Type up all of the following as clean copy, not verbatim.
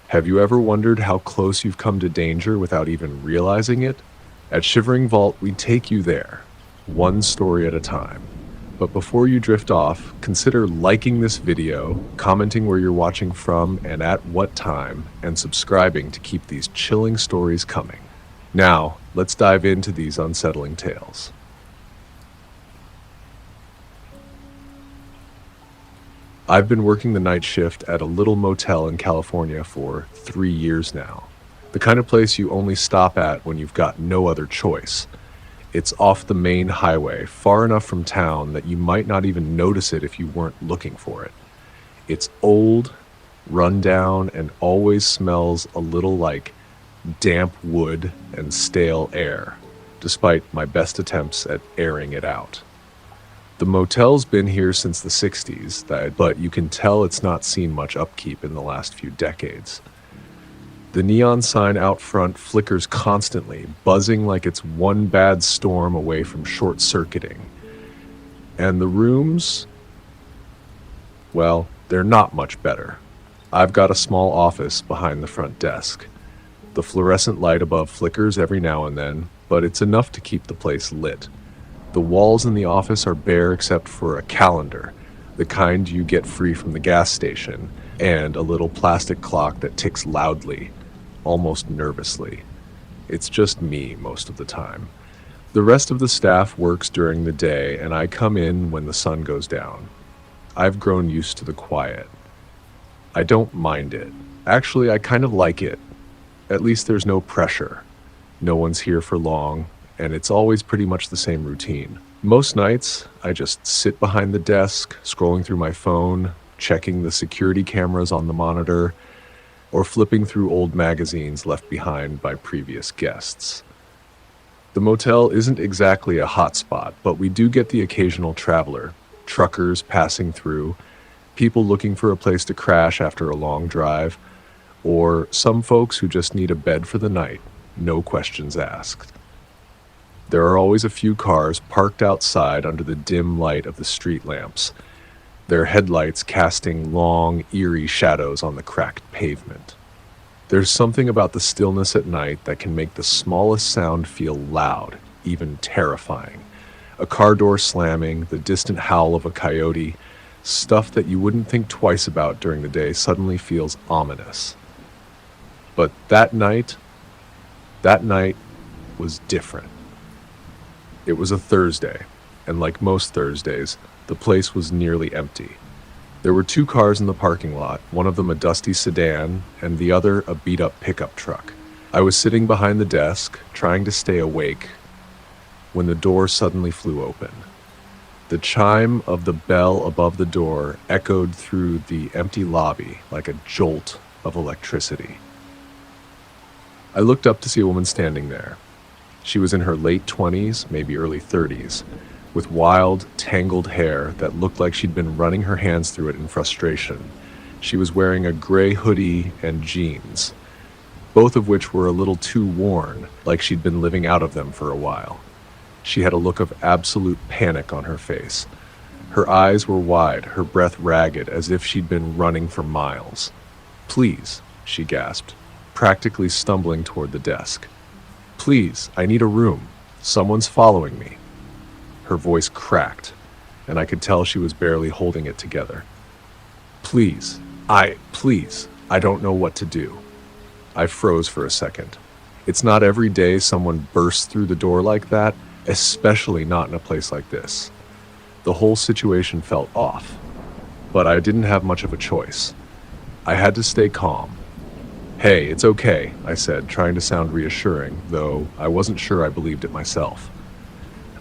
Have you ever wondered how close you've come to danger without even realizing it? At Shivering Vault, we take you there, one story at a time. But before you drift off, consider liking this video, commenting where you're watching from and at what time, and subscribing to keep these chilling stories coming. Now, let's dive into these unsettling tales. I've been working the night shift at a little motel in California for 3 years now. The kind of place you only stop at when you've got no other choice. It's off the main highway, far enough from town that you might not even notice it if you weren't looking for it. It's old, run down, and always smells a little like damp wood and stale air, despite my best attempts at airing it out. The motel's been here since the 60s, but you can tell it's not seen much upkeep in the last few decades. The neon sign out front flickers constantly, buzzing like it's one bad storm away from short-circuiting. And the rooms, well, they're not much better. I've got a small office behind the front desk. The fluorescent light above flickers every now and then, but it's enough to keep the place lit. The walls in the office are bare except for a calendar, the kind you get free from the gas station, and a little plastic clock that ticks loudly, almost nervously. It's just me most of the time. The rest of the staff works during the day, and I come in when the sun goes down. I've grown used to the quiet. I don't mind it. Actually, I kind of like it. At least there's no pressure. No one's here for long, and it's always pretty much the same routine. Most nights, I just sit behind the desk, scrolling through my phone, checking the security cameras on the monitor, or flipping through old magazines left behind by previous guests. The motel isn't exactly a hotspot, but we do get the occasional traveler, truckers passing through, people looking for a place to crash after a long drive, or some folks who just need a bed for the night, no questions asked. There are always a few cars parked outside under the dim light of the street lamps, their headlights casting long, eerie shadows on the cracked pavement. There's something about the stillness at night that can make the smallest sound feel loud, even terrifying. A car door slamming, the distant howl of a coyote, stuff that you wouldn't think twice about during the day suddenly feels ominous. But that night was different. It was a Thursday, and like most Thursdays, the place was nearly empty. There were 2 cars in the parking lot, one of them a dusty sedan, and the other a beat-up pickup truck. I was sitting behind the desk, trying to stay awake, when the door suddenly flew open. The chime of the bell above the door echoed through the empty lobby like a jolt of electricity. I looked up to see a woman standing there. She was in her late 20s, maybe early 30s, with wild, tangled hair that looked like she'd been running her hands through it in frustration. She was wearing a gray hoodie and jeans, both of which were a little too worn, like she'd been living out of them for a while. She had a look of absolute panic on her face. Her eyes were wide, her breath ragged, as if she'd been running for miles. "Please," she gasped, practically stumbling toward the desk. "Please, I need a room. Someone's following me." Her voice cracked, and I could tell she was barely holding it together. Please, I don't know what to do." I froze for a second. It's not every day someone bursts through the door like that, especially not in a place like this. The whole situation felt off, but I didn't have much of a choice. I had to stay calm. "Hey, it's okay," I said, trying to sound reassuring, though I wasn't sure I believed it myself.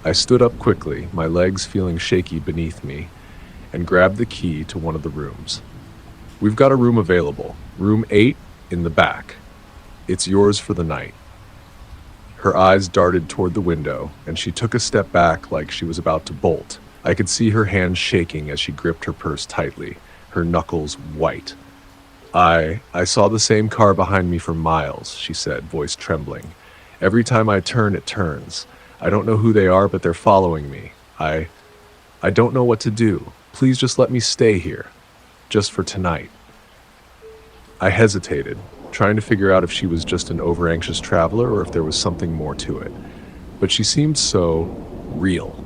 I stood up quickly, my legs feeling shaky beneath me, and grabbed the key to one of the rooms. "We've got a room available, room 8 in the back. It's yours for the night." Her eyes darted toward the window, and she took a step back like she was about to bolt. I could see her hands shaking as she gripped her purse tightly, her knuckles white. I saw the same car behind me for miles," she said, voice trembling. "Every time I turn, it turns. I don't know who they are, but they're following me. I don't know what to do. Please just let me stay here. Just for tonight." I hesitated, trying to figure out if she was just an over-anxious traveler or if there was something more to it. But she seemed so real,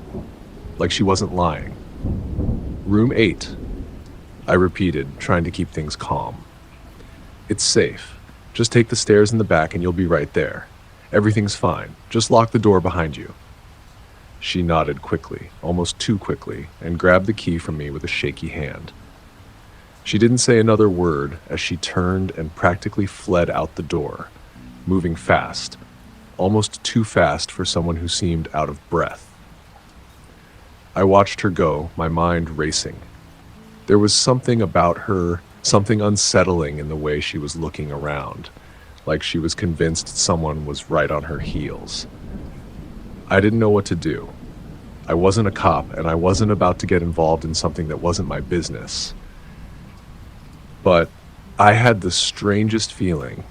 like she wasn't lying. "Room 8, I repeated, trying to keep things calm. "It's safe. Just take the stairs in the back and you'll be right there. Everything's fine. Just lock the door behind you." She nodded quickly, almost too quickly, and grabbed the key from me with a shaky hand. She didn't say another word as she turned and practically fled out the door, moving fast, almost too fast for someone who seemed out of breath. I watched her go, my mind racing. There was something about her, something unsettling in the way she was looking around, like she was convinced someone was right on her heels. I didn't know what to do. I wasn't a cop, and I wasn't about to get involved in something that wasn't my business. But I had the strangest feeling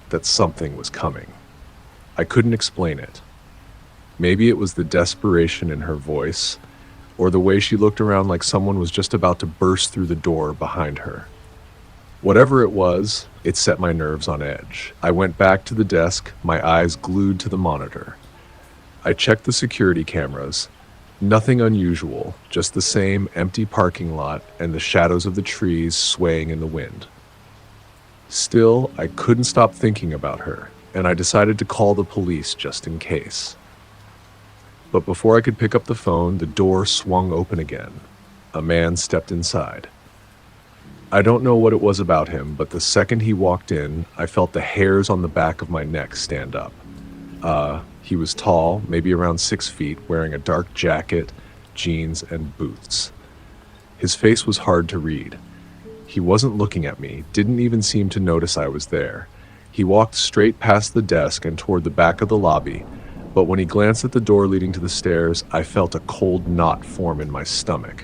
that something was coming. I couldn't explain it. Maybe it was the desperation in her voice, or the way she looked around like someone was just about to burst through the door behind her. Whatever it was, it set my nerves on edge. I went back to the desk, my eyes glued to the monitor. I checked the security cameras. Nothing unusual, just the same empty parking lot and the shadows of the trees swaying in the wind. Still, I couldn't stop thinking about her, and I decided to call the police just in case. But before I could pick up the phone, the door swung open again. A man stepped inside. I don't know what it was about him, but the second he walked in, I felt the hairs on the back of my neck stand up. He was tall, maybe around 6 feet, wearing a dark jacket, jeans, and boots. His face was hard to read. He wasn't looking at me, didn't even seem to notice I was there. He walked straight past the desk and toward the back of the lobby, but when he glanced at the door leading to the stairs, I felt a cold knot form in my stomach.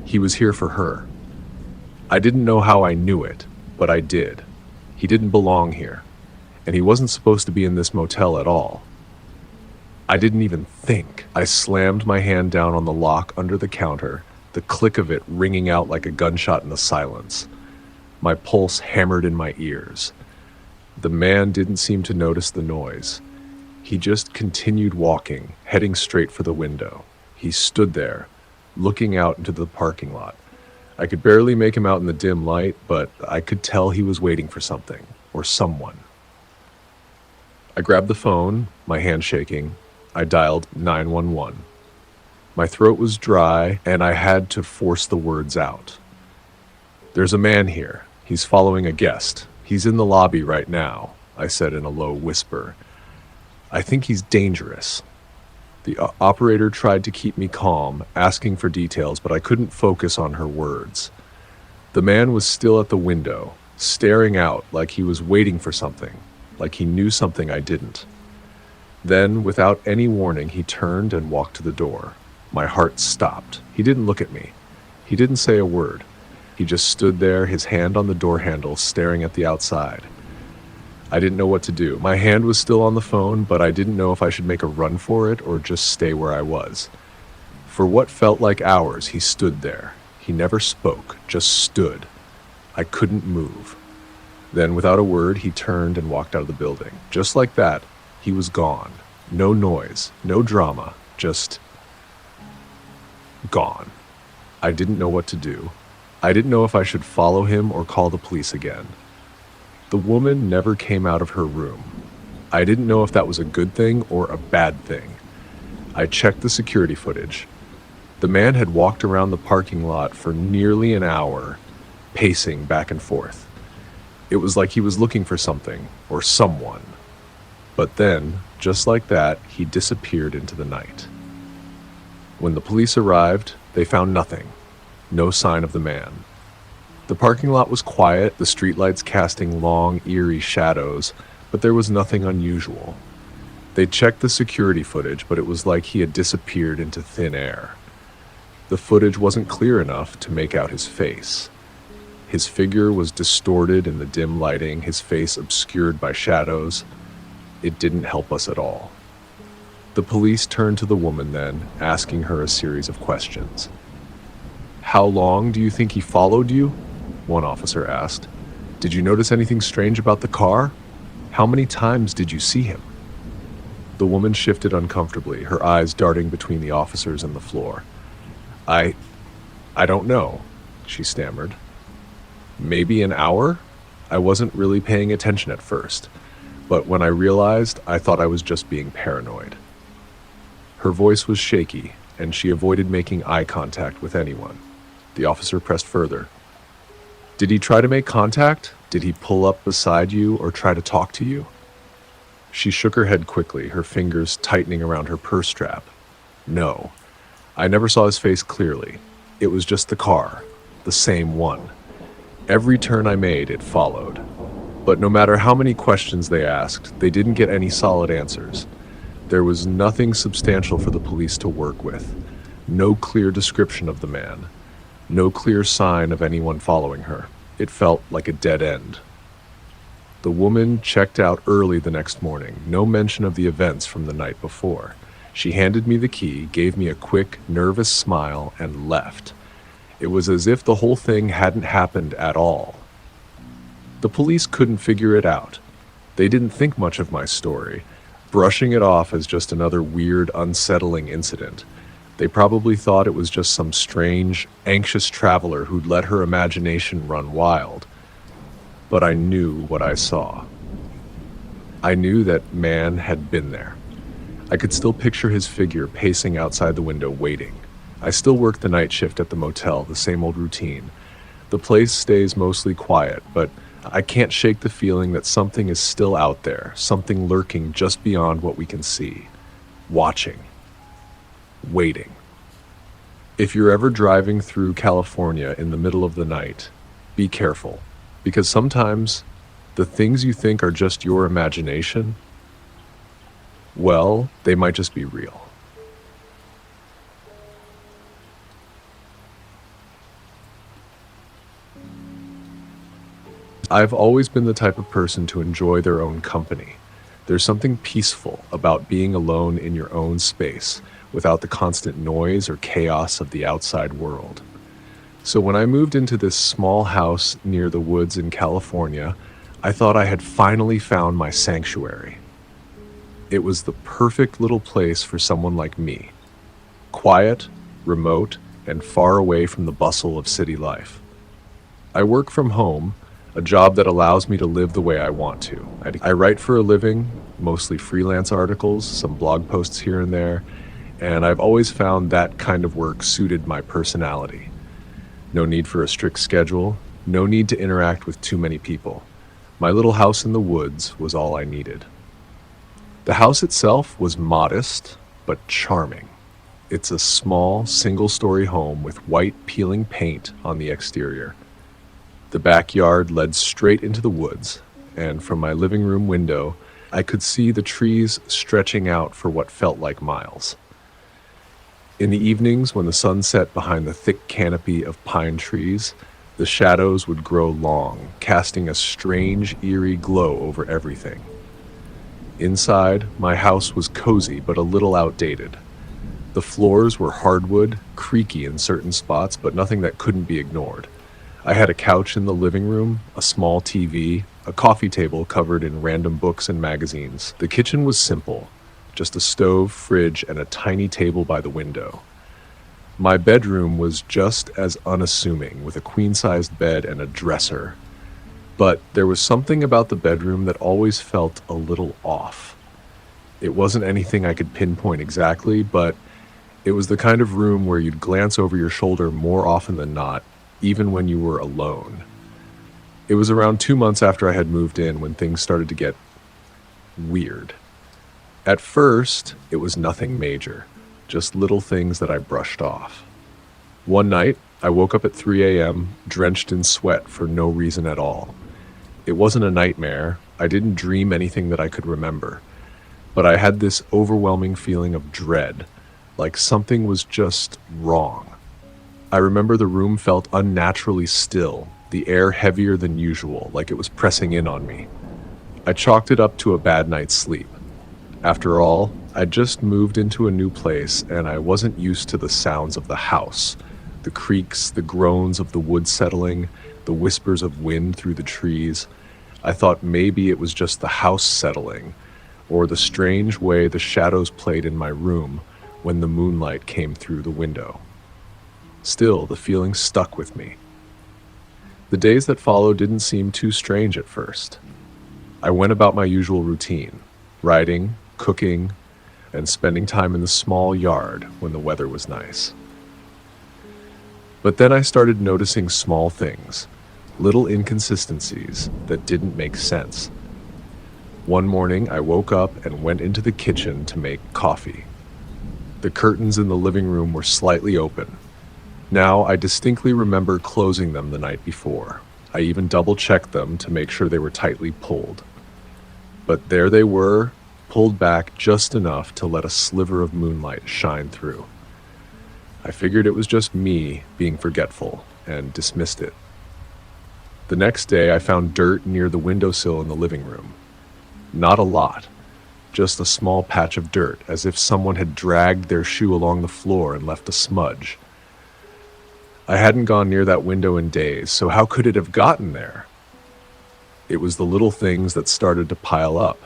He was here for her. I didn't know how I knew it, but I did. He didn't belong here, and he wasn't supposed to be in this motel at all. I didn't even think. I slammed my hand down on the lock under the counter, the click of it ringing out like a gunshot in the silence. My pulse hammered in my ears. The man didn't seem to notice the noise. He just continued walking, heading straight for the window. He stood there, looking out into the parking lot. I could barely make him out in the dim light, but I could tell he was waiting for something, or someone. I grabbed the phone, my hand shaking. I dialed 911. My throat was dry, and I had to force the words out. "There's a man here. He's following a guest. He's in the lobby right now," I said in a low whisper. "I think he's dangerous." The operator tried to keep me calm, asking for details, but I couldn't focus on her words. The man was still at the window, staring out like he was waiting for something, like he knew something I didn't. Then, without any warning, he turned and walked to the door. My heart stopped. He didn't look at me. He didn't say a word. He just stood there, his hand on the door handle, staring at the outside. I didn't know what to do. My hand was still on the phone, but I didn't know if I should make a run for it or just stay where I was. For what felt like hours, he stood there. He never spoke, just stood. I couldn't move. Then, without a word, he turned and walked out of the building. Just like that, he was gone. No noise, no drama, just gone. I didn't know what to do. I didn't know if I should follow him or call the police again. The woman never came out of her room. I didn't know if that was a good thing or a bad thing. I checked the security footage. The man had walked around the parking lot for nearly an hour, pacing back and forth. It was like he was looking for something or someone. But then, just like that, he disappeared into the night. When the police arrived, they found nothing. No sign of the man. The parking lot was quiet, the streetlights casting long, eerie shadows, but there was nothing unusual. They checked the security footage, but it was like he had disappeared into thin air. The footage wasn't clear enough to make out his face. His figure was distorted in the dim lighting, his face obscured by shadows. It didn't help us at all. The police turned to the woman then, asking her a series of questions. "How long do you think he followed you?" one officer asked. Did you notice anything strange about the car? How many times did you see him?" The woman shifted uncomfortably, her eyes darting between the officers and the floor. I I don't know," she stammered. "Maybe an hour?" I wasn't really paying attention at first, but when I realized, I thought I was just being paranoid. Her voice was shaky, and she avoided making eye contact with anyone. The officer pressed further. "Did he try to make contact? Did he pull up beside you or try to talk to you?" She shook her head quickly, her fingers tightening around her purse strap. "No. I never saw his face clearly. It was just the car, the same one. Every turn I made, it followed. But no matter how many questions they asked, they didn't get any solid answers. There was nothing substantial for the police to work with. No clear description of the man. No clear sign of anyone following her. It felt like a dead end. The woman checked out early the next morning, no mention of the events from the night before. She handed me the key, gave me a quick, nervous smile, and left. It was as if the whole thing hadn't happened at all. The police couldn't figure it out. They didn't think much of my story, brushing it off as just another weird, unsettling incident. They probably thought it was just some strange, anxious traveler who'd let her imagination run wild. But I knew what I saw. I knew that man had been there. I could still picture his figure pacing outside the window waiting. I still work the night shift at the motel, the same old routine. The place stays mostly quiet, but I can't shake the feeling that something is still out there, something lurking just beyond what we can see. Watching. Waiting. If you're ever driving through California in the middle of the night, be careful, because sometimes the things you think are just your imagination, well, they might just be real. I've always been the type of person to enjoy their own company. There's something peaceful about being alone in your own space, without the constant noise or chaos of the outside world. So when I moved into this small house near the woods in California, I thought I had finally found my sanctuary. It was the perfect little place for someone like me. Quiet, remote, and far away from the bustle of city life. I work from home, a job that allows me to live the way I want to. I write for a living, mostly freelance articles, some blog posts here and there, and I've always found that kind of work suited my personality. No need for a strict schedule, no need to interact with too many people. My little house in the woods was all I needed. The house itself was modest, but charming. It's a small, single-story home with white peeling paint on the exterior. The backyard led straight into the woods, and from my living room window, I could see the trees stretching out for what felt like miles. In the evenings, when the sun set behind the thick canopy of pine trees, the shadows would grow long, casting a strange, eerie glow over everything. Inside, my house was cozy but a little outdated. The floors were hardwood, creaky in certain spots, but nothing that couldn't be ignored. I had a couch in the living room, a small TV, a coffee table covered in random books and magazines. The kitchen was simple, just a stove, fridge, and a tiny table by the window. My bedroom was just as unassuming, with a queen-sized bed and a dresser. But there was something about the bedroom that always felt a little off. It wasn't anything I could pinpoint exactly, but it was the kind of room where you'd glance over your shoulder more often than not, even when you were alone. It was around 2 months after I had moved in when things started to get weird. At first, it was nothing major, just little things that I brushed off. One night, I woke up at 3 a.m., drenched in sweat for no reason at all. It wasn't a nightmare. I didn't dream anything that I could remember. But I had this overwhelming feeling of dread, like something was just wrong. I remember the room felt unnaturally still, the air heavier than usual, like it was pressing in on me. I chalked it up to a bad night's sleep. After all, I'd just moved into a new place and I wasn't used to the sounds of the house, The creaks, the groans of the wood settling, the whispers of wind through the trees. I thought maybe it was just the house settling, or the strange way the shadows played in my room when the moonlight came through the window. Still, the feeling stuck with me. The days that followed didn't seem too strange at first. I went about my usual routine, writing, cooking, and spending time in the small yard when the weather was nice. But then I started noticing small things, little inconsistencies that didn't make sense. One morning, I woke up and went into the kitchen to make coffee. The curtains in the living room were slightly open. Now, I distinctly remember closing them the night before. I even double-checked them to make sure they were tightly pulled. But there they were, pulled back just enough to let a sliver of moonlight shine through. I figured it was just me being forgetful and dismissed it. The next day, I found dirt near the windowsill in the living room. Not a lot, just a small patch of dirt, as if someone had dragged their shoe along the floor and left a smudge. I hadn't gone near that window in days, so how could it have gotten there? It was the little things that started to pile up.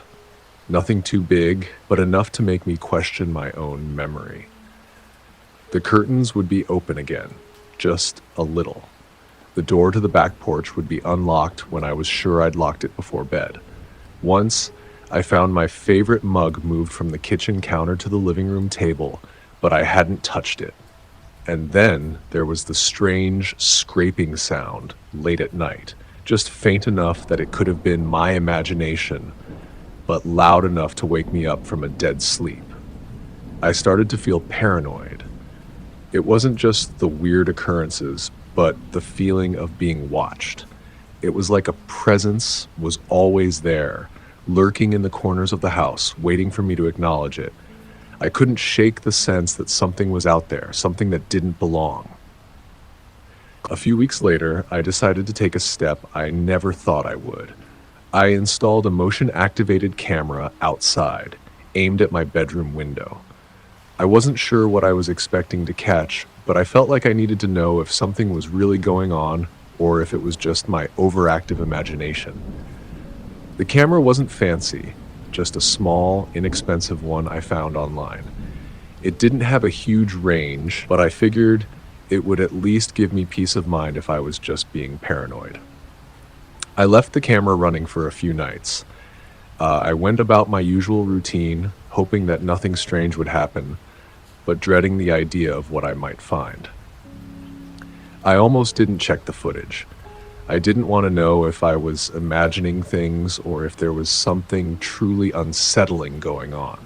Nothing too big, but enough to make me question my own memory. The curtains would be open again, just a little. The door to the back porch would be unlocked when I was sure I'd locked it before bed. Once, I found my favorite mug moved from the kitchen counter to the living room table, but I hadn't touched it. And then there was the strange scraping sound late at night, just faint enough that it could have been my imagination, but loud enough to wake me up from a dead sleep. I started to feel paranoid. It wasn't just the weird occurrences, but the feeling of being watched. It was like a presence was always there, lurking in the corners of the house, waiting for me to acknowledge it. I couldn't shake the sense that something was out there, something that didn't belong. A few weeks later, I decided to take a step I never thought I would. I installed a motion-activated camera outside, aimed at my bedroom window. I wasn't sure what I was expecting to catch, but I felt like I needed to know if something was really going on or if it was just my overactive imagination. The camera wasn't fancy, just a small, inexpensive one I found online. It didn't have a huge range, but I figured it would at least give me peace of mind if I was just being paranoid. I left the camera running for a few nights. I went about my usual routine, hoping that nothing strange would happen, but dreading the idea of what I might find. I almost didn't check the footage. I didn't want to know if I was imagining things or if there was something truly unsettling going on.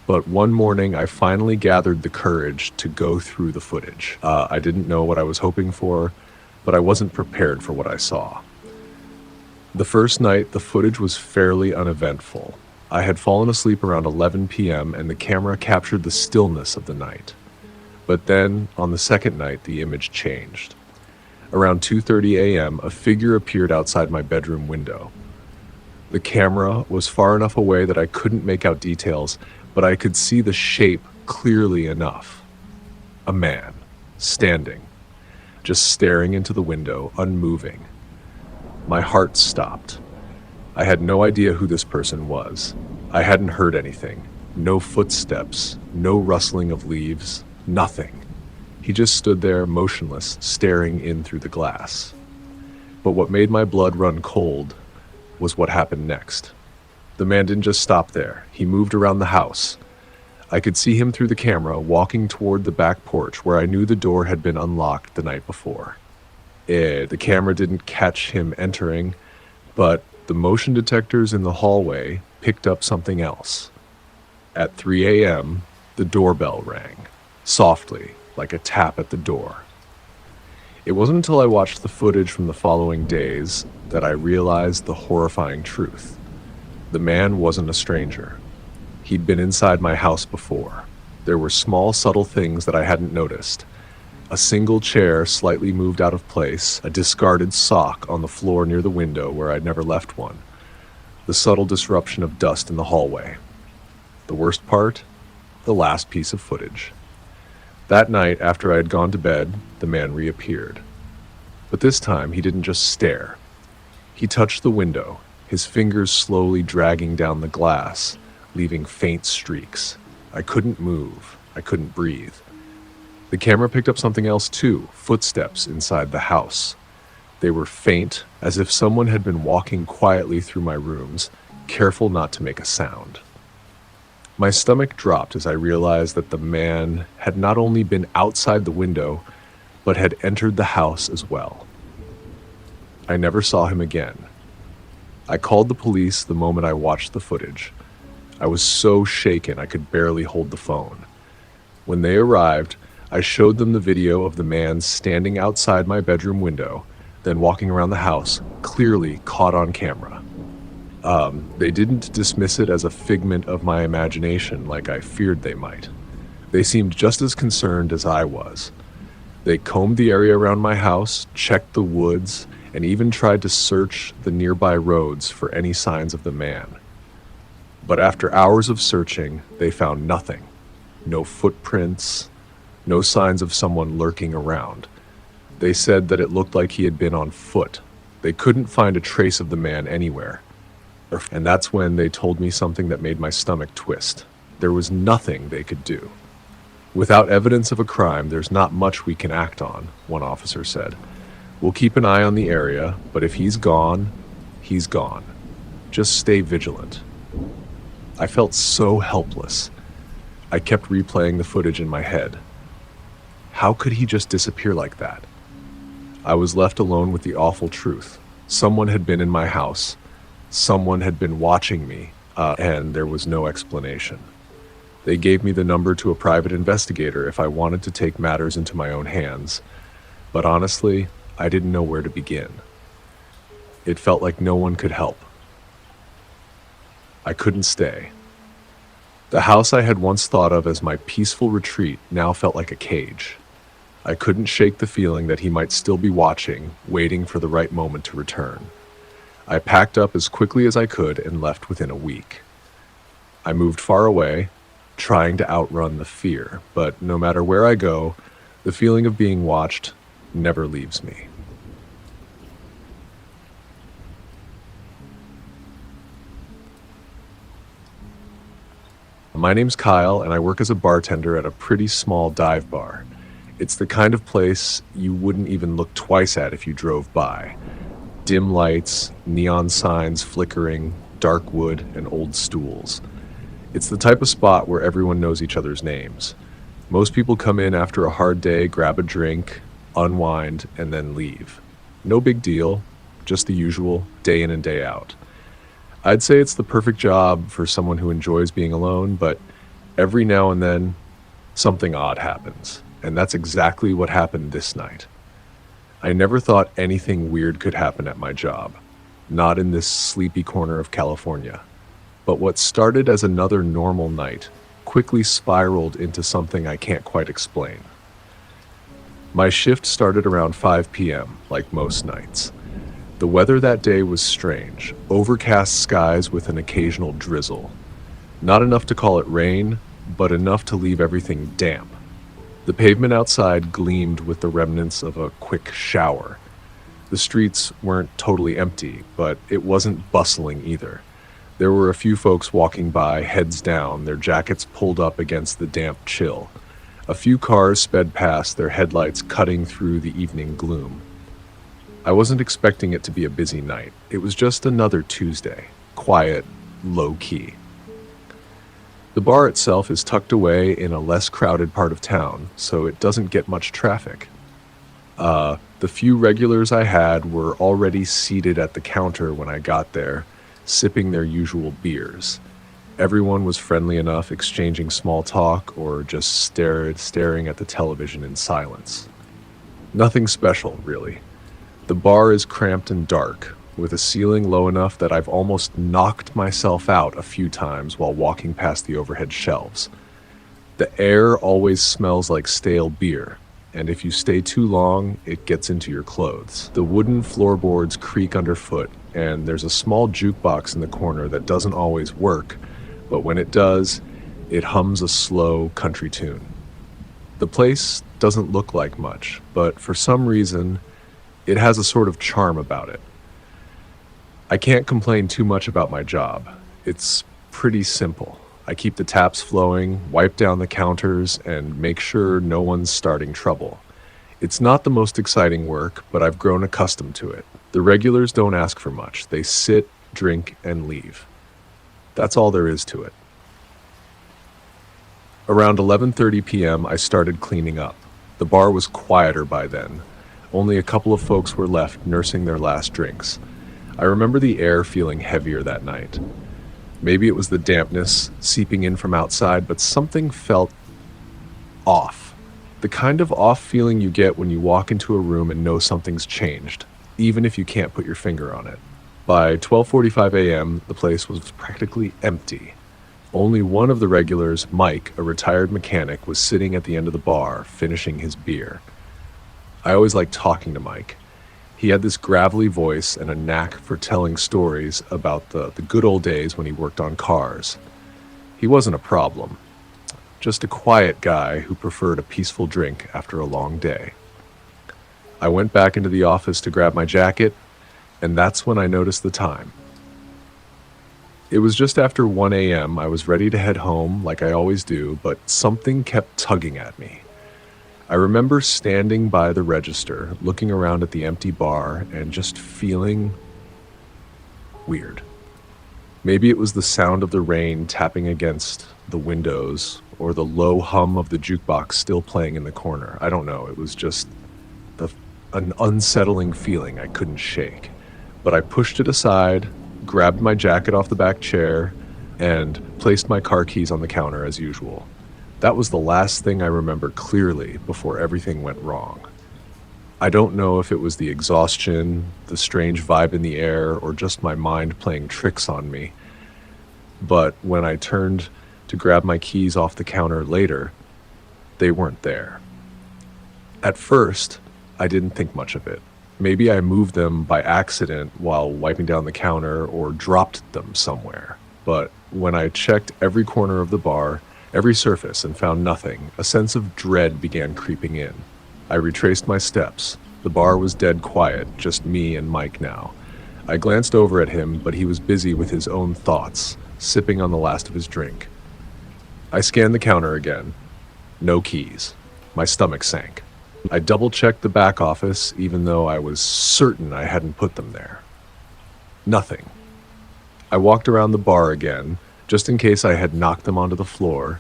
But one morning, I finally gathered the courage to go through the footage. I didn't know what I was hoping for, but I wasn't prepared for what I saw. The first night, the footage was fairly uneventful. I had fallen asleep around 11 p.m. and the camera captured the stillness of the night. But then, on the second night, the image changed. Around 2:30 a.m., a figure appeared outside my bedroom window. The camera was far enough away that I couldn't make out details, but I could see the shape clearly enough. A man, standing, just staring into the window, unmoving. My heart stopped. I had no idea who this person was. I hadn't heard anything. No footsteps, no rustling of leaves, nothing. He just stood there, motionless, staring in through the glass. But what made my blood run cold was what happened next. The man didn't just stop there. He moved around the house. I could see him through the camera, walking toward the back porch where I knew the door had been unlocked the night before. The camera didn't catch him entering, but the motion detectors in the hallway picked up something else. At 3 a.m., the doorbell rang, softly, like a tap at the door. It wasn't until I watched the footage from the following days that I realized the horrifying truth. The man wasn't a stranger. He'd been inside my house before. There were small, subtle things that I hadn't noticed. A single chair slightly moved out of place, a discarded sock on the floor near the window where I'd never left one, the subtle disruption of dust in the hallway. The worst part? The last piece of footage. That night, after I had gone to bed, the man reappeared. But this time, he didn't just stare. He touched the window, his fingers slowly dragging down the glass, leaving faint streaks. I couldn't move. I couldn't breathe. The camera picked up something else too, footsteps inside the house. They were faint, as if someone had been walking quietly through my rooms, careful not to make a sound. My stomach dropped as I realized that the man had not only been outside the window, but had entered the house as well. I never saw him again. I called the police the moment I watched the footage. I was so shaken I could barely hold the phone. When they arrived, I showed them the video of the man standing outside my bedroom window, then walking around the house, clearly caught on camera. They didn't dismiss it as a figment of my imagination like I feared they might. They seemed just as concerned as I was. They combed the area around my house, checked the woods, and even tried to search the nearby roads for any signs of the man. But after hours of searching, they found nothing. No footprints, no signs of someone lurking around. They said that it looked like he had been on foot. They couldn't find a trace of the man anywhere. And that's when they told me something that made my stomach twist. There was nothing they could do. Without evidence of a crime, there's not much we can act on, one officer said. We'll keep an eye on the area, but if he's gone, he's gone. Just stay vigilant. I felt so helpless. I kept replaying the footage in my head. How could he just disappear like that? I was left alone with the awful truth. Someone had been in my house. Someone had been watching me, and there was no explanation. They gave me the number to a private investigator if I wanted to take matters into my own hands. But honestly, I didn't know where to begin. It felt like no one could help. I couldn't stay. The house I had once thought of as my peaceful retreat now felt like a cage. I couldn't shake the feeling that he might still be watching, waiting for the right moment to return. I packed up as quickly as I could and left within a week. I moved far away, trying to outrun the fear, but no matter where I go, the feeling of being watched never leaves me. My name's Kyle, and I work as a bartender at a pretty small dive bar. It's the kind of place you wouldn't even look twice at if you drove by. Dim lights, neon signs flickering, dark wood, and old stools. It's the type of spot where everyone knows each other's names. Most people come in after a hard day, grab a drink, unwind, and then leave. No big deal, just the usual, day in and day out. I'd say it's the perfect job for someone who enjoys being alone, but every now and then, something odd happens. And that's exactly what happened this night. I never thought anything weird could happen at my job, not in this sleepy corner of California. But what started as another normal night quickly spiraled into something I can't quite explain. My shift started around 5 p.m., like most nights. The weather that day was strange, overcast skies with an occasional drizzle. Not enough to call it rain, but enough to leave everything damp. The pavement outside gleamed with the remnants of a quick shower. The streets weren't totally empty, but it wasn't bustling either. There were a few folks walking by, heads down, their jackets pulled up against the damp chill. A few cars sped past, their headlights cutting through the evening gloom. I wasn't expecting it to be a busy night. It was just another Tuesday, quiet, low-key. The bar itself is tucked away in a less crowded part of town, so it doesn't get much traffic. The few regulars I had were already seated at the counter when I got there, sipping their usual beers. Everyone was friendly enough, exchanging small talk or just staring at the television in silence. Nothing special, really. The bar is cramped and dark, with a ceiling low enough that I've almost knocked myself out a few times while walking past the overhead shelves. The air always smells like stale beer, and if you stay too long, it gets into your clothes. The wooden floorboards creak underfoot, and there's a small jukebox in the corner that doesn't always work, but when it does, it hums a slow country tune. The place doesn't look like much, but for some reason, it has a sort of charm about it. I can't complain too much about my job. It's pretty simple. I keep the taps flowing, wipe down the counters, and make sure no one's starting trouble. It's not the most exciting work, but I've grown accustomed to it. The regulars don't ask for much. They sit, drink, and leave. That's all there is to it. Around 11:30 p.m., I started cleaning up. The bar was quieter by then. Only a couple of folks were left nursing their last drinks. I remember the air feeling heavier that night. Maybe it was the dampness seeping in from outside, but something felt off. The kind of off feeling you get when you walk into a room and know something's changed, even if you can't put your finger on it. By 12:45 a.m., the place was practically empty. Only one of the regulars, Mike, a retired mechanic, was sitting at the end of the bar, finishing his beer. I always liked talking to Mike. He had this gravelly voice and a knack for telling stories about the good old days when he worked on cars. He wasn't a problem, just a quiet guy who preferred a peaceful drink after a long day. I went back into the office to grab my jacket, and that's when I noticed the time. It was just after 1 a.m. I was ready to head home like I always do, but something kept tugging at me. I remember standing by the register, looking around at the empty bar, and just feeling weird. Maybe it was the sound of the rain tapping against the windows, or the low hum of the jukebox still playing in the corner. I don't know. It was just an unsettling feeling I couldn't shake. But I pushed it aside, grabbed my jacket off the back chair, and placed my car keys on the counter as usual. That was the last thing I remember clearly before everything went wrong. I don't know if it was the exhaustion, the strange vibe in the air, or just my mind playing tricks on me. But when I turned to grab my keys off the counter later, they weren't there. At first, I didn't think much of it. Maybe I moved them by accident while wiping down the counter or dropped them somewhere. But when I checked every corner of the bar, every surface, and found nothing, a sense of dread began creeping in. I retraced my steps. The bar was dead quiet, just me and Mike now. I glanced over at him, but he was busy with his own thoughts, sipping on the last of his drink. I scanned the counter again. No keys. My stomach sank. I double-checked the back office, even though I was certain I hadn't put them there. Nothing. I walked around the bar again, just in case I had knocked them onto the floor,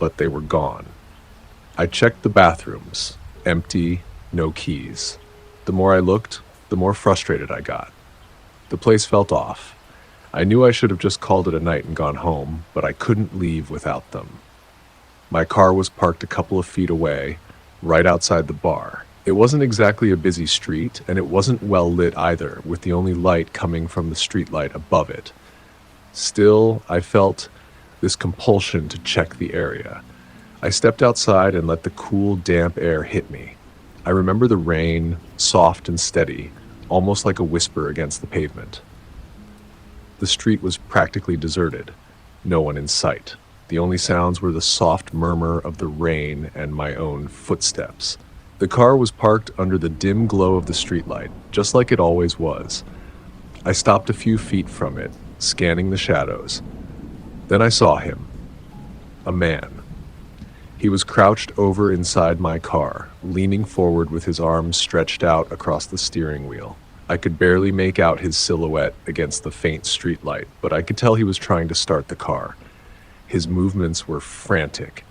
but they were gone. I checked the bathrooms. Empty, no keys. The more I looked, the more frustrated I got. The place felt off. I knew I should have just called it a night and gone home, but I couldn't leave without them. My car was parked a couple of feet away, right outside the bar. It wasn't exactly a busy street, and it wasn't well lit either, with the only light coming from the streetlight above it. Still, I felt this compulsion to check the area. I stepped outside and let the cool, damp air hit me. I remember the rain, soft and steady, almost like a whisper against the pavement. The street was practically deserted, no one in sight. The only sounds were the soft murmur of the rain and my own footsteps. The car was parked under the dim glow of the streetlight, just like it always was. I stopped a few feet from it, scanning the shadows. Then I saw him. A man. He was crouched over inside my car, leaning forward with his arms stretched out across the steering wheel. I could barely make out his silhouette against the faint streetlight, but I could tell he was trying to start the car. His movements were frantic.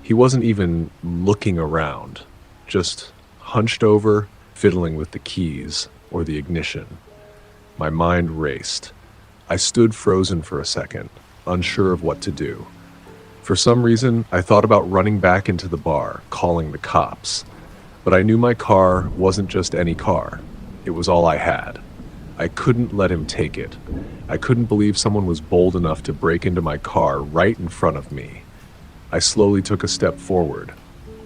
He wasn't even looking around, just hunched over, fiddling with the keys or the ignition. My mind raced. I stood frozen for a second, unsure of what to do. For some reason, I thought about running back into the bar, calling the cops. But I knew my car wasn't just any car. It was all I had. I couldn't let him take it. I couldn't believe someone was bold enough to break into my car right in front of me. I slowly took a step forward.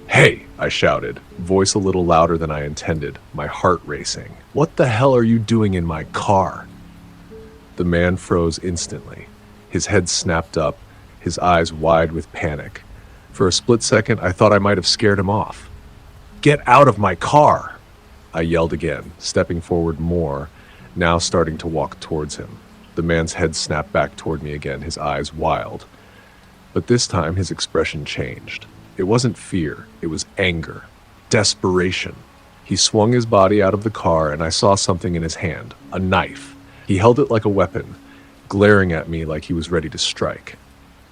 "Hey!" I shouted, voice a little louder than I intended, my heart racing. "What the hell are you doing in my car?" The man froze instantly. His head snapped up, his eyes wide with panic. For a split second, I thought I might have scared him off. "Get out of my car!" I yelled again, stepping forward more, now starting to walk towards him. The man's head snapped back toward me again, his eyes wild. But this time, his expression changed. It wasn't fear, it was anger, desperation. He swung his body out of the car, and I saw something in his hand, a knife. He held it like a weapon, glaring at me like he was ready to strike.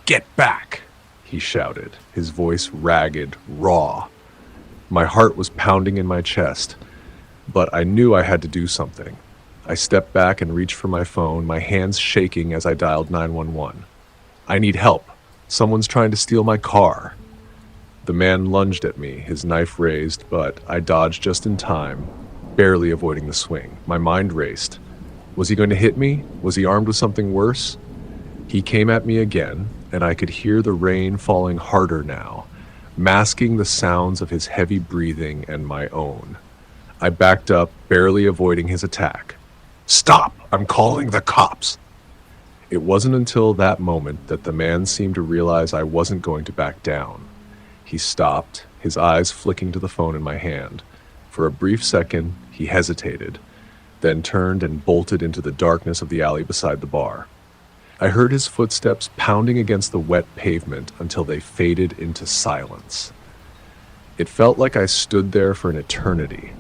"Get back!" he shouted, his voice ragged, raw. My heart was pounding in my chest, but I knew I had to do something. I stepped back and reached for my phone, my hands shaking as I dialed 911. "I need help. Someone's trying to steal my car." The man lunged at me, his knife raised, but I dodged just in time, barely avoiding the swing. My mind raced. Was he going to hit me? Was he armed with something worse? He came at me again, and I could hear the rain falling harder now, masking the sounds of his heavy breathing and my own. I backed up, barely avoiding his attack. "Stop! I'm calling the cops!" It wasn't until that moment that the man seemed to realize I wasn't going to back down. He stopped, his eyes flicking to the phone in my hand. For a brief second, he hesitated, then turned and bolted into the darkness of the alley beside the bar. I heard his footsteps pounding against the wet pavement until they faded into silence. It felt like I stood there for an eternity,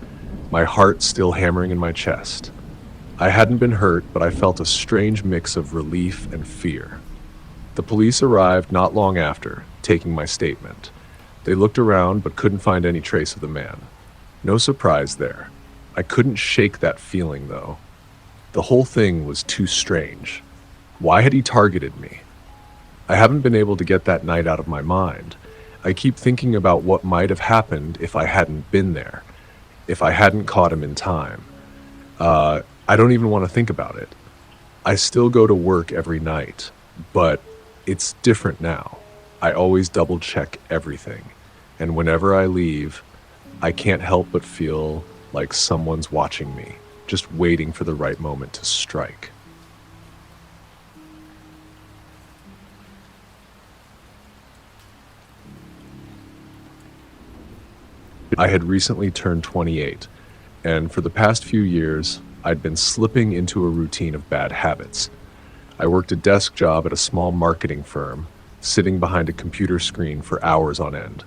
my heart still hammering in my chest. I hadn't been hurt, but I felt a strange mix of relief and fear. The police arrived not long after, taking my statement. They looked around but couldn't find any trace of the man. No surprise there. I couldn't shake that feeling, though. The whole thing was too strange. Why had he targeted me? I haven't been able to get that night out of my mind. I keep thinking about what might have happened if I hadn't been there, if I hadn't caught him in time. I don't even want to think about it. I still go to work every night, but it's different now. I always double check everything, and whenever I leave, I can't help but feel like someone's watching me, just waiting for the right moment to strike. I had recently turned 28, and for the past few years, I'd been slipping into a routine of bad habits. I worked a desk job at a small marketing firm, sitting behind a computer screen for hours on end.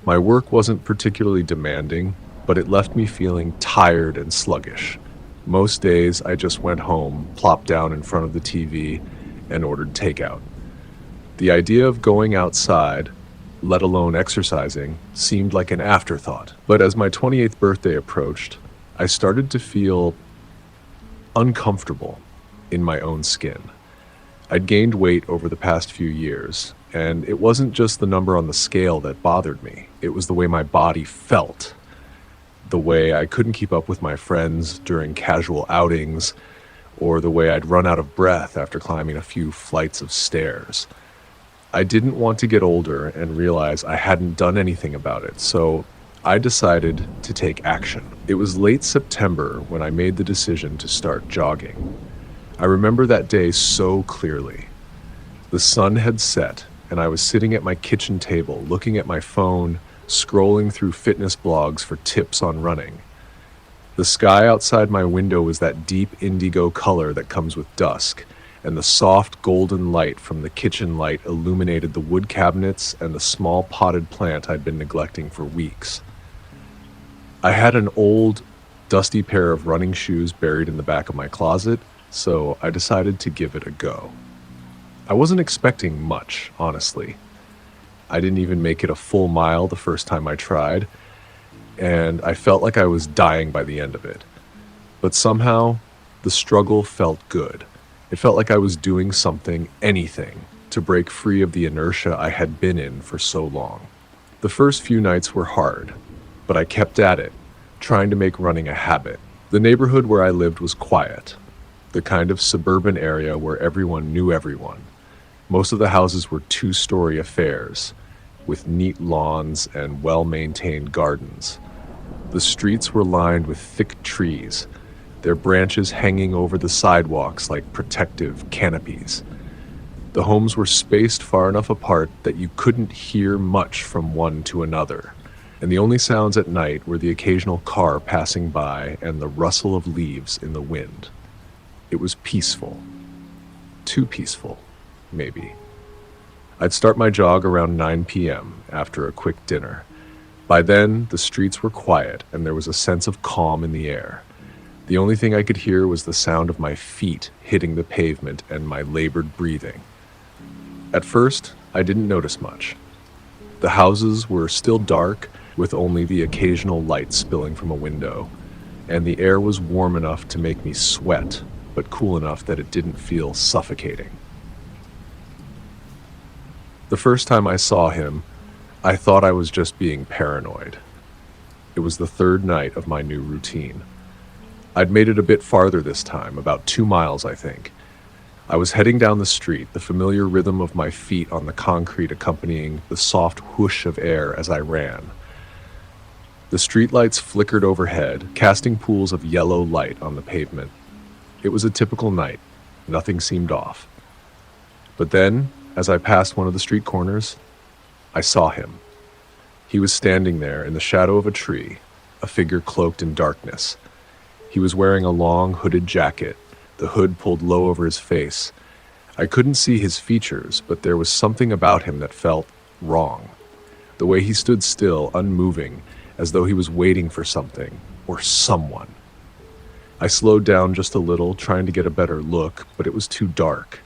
My work wasn't particularly demanding, but it left me feeling tired and sluggish. Most days, I just went home, plopped down in front of the TV, and ordered takeout. The idea of going outside, let alone exercising, seemed like an afterthought. But as my 28th birthday approached, I started to feel uncomfortable in my own skin. I'd gained weight over the past few years, and it wasn't just the number on the scale that bothered me. It was the way my body felt, the way I couldn't keep up with my friends during casual outings, or the way I'd run out of breath after climbing a few flights of stairs. I didn't want to get older and realize I hadn't done anything about it, so I decided to take action. It was late September when I made the decision to start jogging. I remember that day so clearly. The sun had set, and I was sitting at my kitchen table, looking at my phone, scrolling through fitness blogs for tips on running. The sky outside my window was that deep indigo color that comes with dusk, and the soft golden light from the kitchen light illuminated the wood cabinets and the small potted plant I'd been neglecting for weeks. I had an old, dusty pair of running shoes buried in the back of my closet, so I decided to give it a go. I wasn't expecting much, honestly. I didn't even make it a full mile the first time I tried, and I felt like I was dying by the end of it. But somehow, the struggle felt good. It felt like I was doing something, anything, to break free of the inertia I had been in for so long. The first few nights were hard, but I kept at it, trying to make running a habit. The neighborhood where I lived was quiet, the kind of suburban area where everyone knew everyone. Most of the houses were two-story affairs, with neat lawns and well-maintained gardens. The streets were lined with thick trees, their branches hanging over the sidewalks like protective canopies. The homes were spaced far enough apart that you couldn't hear much from one to another, and the only sounds at night were the occasional car passing by and the rustle of leaves in the wind. It was peaceful. Too peaceful, maybe. I'd start my jog around 9 p.m. after a quick dinner. By then, the streets were quiet and there was a sense of calm in the air. The only thing I could hear was the sound of my feet hitting the pavement and my labored breathing. At first, I didn't notice much. The houses were still dark, with only the occasional light spilling from a window, and the air was warm enough to make me sweat, but cool enough that it didn't feel suffocating. The first time I saw him, I thought I was just being paranoid. It was the third night of my new routine. I'd made it a bit farther this time, about 2 miles, I think. I was heading down the street, the familiar rhythm of my feet on the concrete accompanying the soft whoosh of air as I ran. The streetlights flickered overhead, casting pools of yellow light on the pavement. It was a typical night. Nothing seemed off. But then, as I passed one of the street corners, I saw him. He was standing there in the shadow of a tree, a figure cloaked in darkness. He was wearing a long hooded jacket, the hood pulled low over his face. I couldn't see his features, but there was something about him that felt wrong. The way he stood still, unmoving, as though he was waiting for something or someone. I slowed down just a little, trying to get a better look, but it was too dark.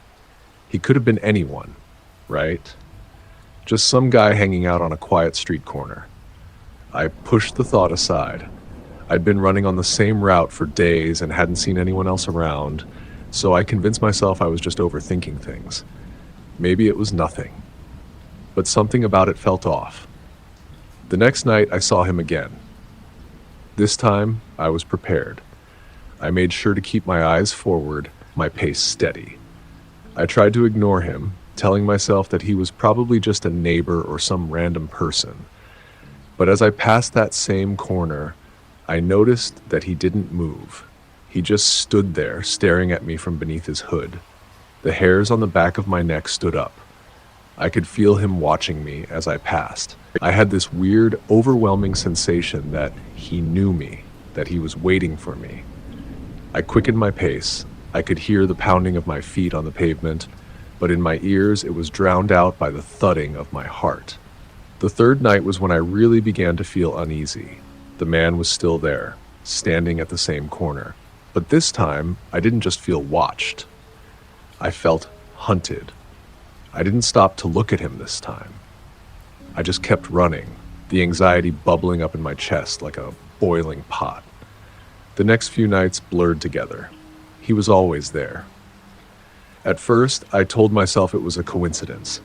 He could have been anyone, right? Just some guy hanging out on a quiet street corner. I pushed the thought aside. I'd been running on the same route for days and hadn't seen anyone else around, so I convinced myself I was just overthinking things. Maybe it was nothing. But something about it felt off. The next night, I saw him again. This time, I was prepared. I made sure to keep my eyes forward, my pace steady. I tried to ignore him, telling myself that he was probably just a neighbor or some random person. But as I passed that same corner, I noticed that he didn't move. He just stood there, staring at me from beneath his hood. The hairs on the back of my neck stood up. I could feel him watching me as I passed. I had this weird, overwhelming sensation that he knew me, that he was waiting for me. I quickened my pace. I could hear the pounding of my feet on the pavement, but in my ears it was drowned out by the thudding of my heart. The third night was when I really began to feel uneasy. The man was still there, standing at the same corner. But this time, I didn't just feel watched. I felt hunted. I didn't stop to look at him this time. I just kept running, the anxiety bubbling up in my chest like a boiling pot. The next few nights blurred together. He was always there. At first, I told myself it was a coincidence.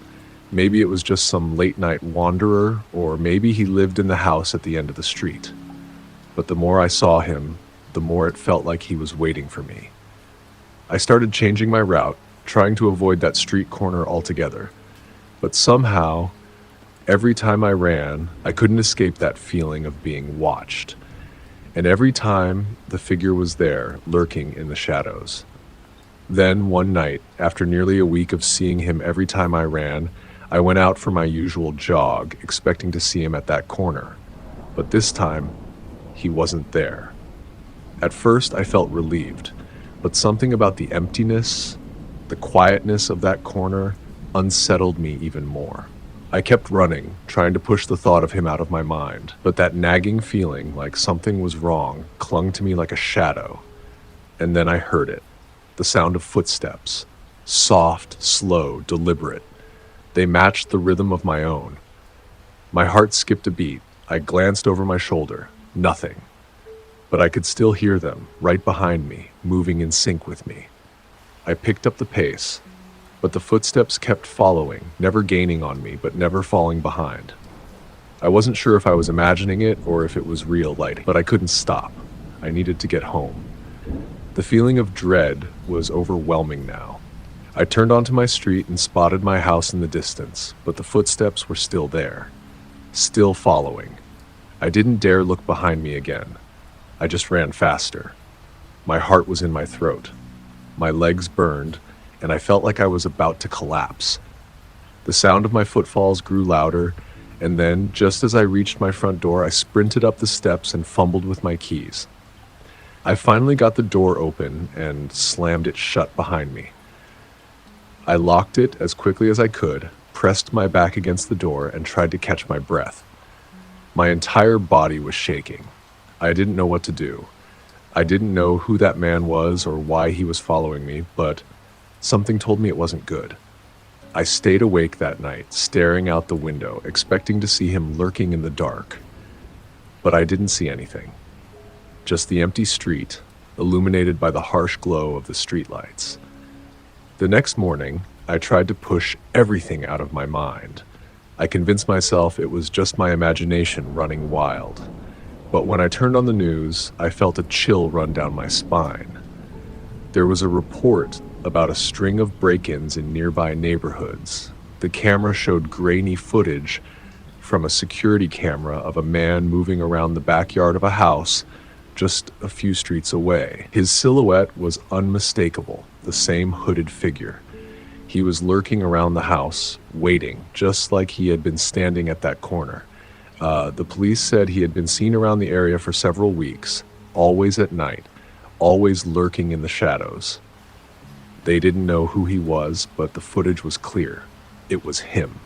Maybe it was just some late-night wanderer, or maybe he lived in the house at the end of the street. But the more I saw him, the more it felt like he was waiting for me. I started changing my route, trying to avoid that street corner altogether. But somehow, every time I ran, I couldn't escape that feeling of being watched. And every time, the figure was there, lurking in the shadows. Then, one night, after nearly a week of seeing him every time I ran, I went out for my usual jog, expecting to see him at that corner. But this time, he wasn't there. At first, I felt relieved, but something about the emptiness, the quietness of that corner, unsettled me even more. I kept running, trying to push the thought of him out of my mind, but that nagging feeling like something was wrong clung to me like a shadow. And then I heard it, the sound of footsteps, soft, slow, deliberate. They matched the rhythm of my own. My heart skipped a beat. I glanced over my shoulder. Nothing. But I could still hear them, right behind me, moving in sync with me. I picked up the pace, but the footsteps kept following, never gaining on me, but never falling behind. I wasn't sure if I was imagining it or if it was real light, but I couldn't stop. I needed to get home. The feeling of dread was overwhelming now. I turned onto my street and spotted my house in the distance, but the footsteps were still there, still following. I didn't dare look behind me again. I just ran faster. My heart was in my throat. My legs burned, and I felt like I was about to collapse. The sound of my footfalls grew louder, and then, just as I reached my front door, I sprinted up the steps and fumbled with my keys. I finally got the door open and slammed it shut behind me. I locked it as quickly as I could, pressed my back against the door, and tried to catch my breath. My entire body was shaking. I didn't know what to do. I didn't know who that man was or why he was following me, but something told me it wasn't good. I stayed awake that night, staring out the window, expecting to see him lurking in the dark. But I didn't see anything. Just the empty street, illuminated by the harsh glow of the streetlights. The next morning, I tried to push everything out of my mind. I convinced myself it was just my imagination running wild. But when I turned on the news, I felt a chill run down my spine. There was a report about a string of break-ins in nearby neighborhoods. The camera showed grainy footage from a security camera of a man moving around the backyard of a house just a few streets away. His silhouette was unmistakable, the same hooded figure. He was lurking around the house, waiting, just like he had been standing at that corner. The police said he had been seen around the area for several weeks, always at night, always lurking in the shadows. They didn't know who he was, but the footage was clear. It was him.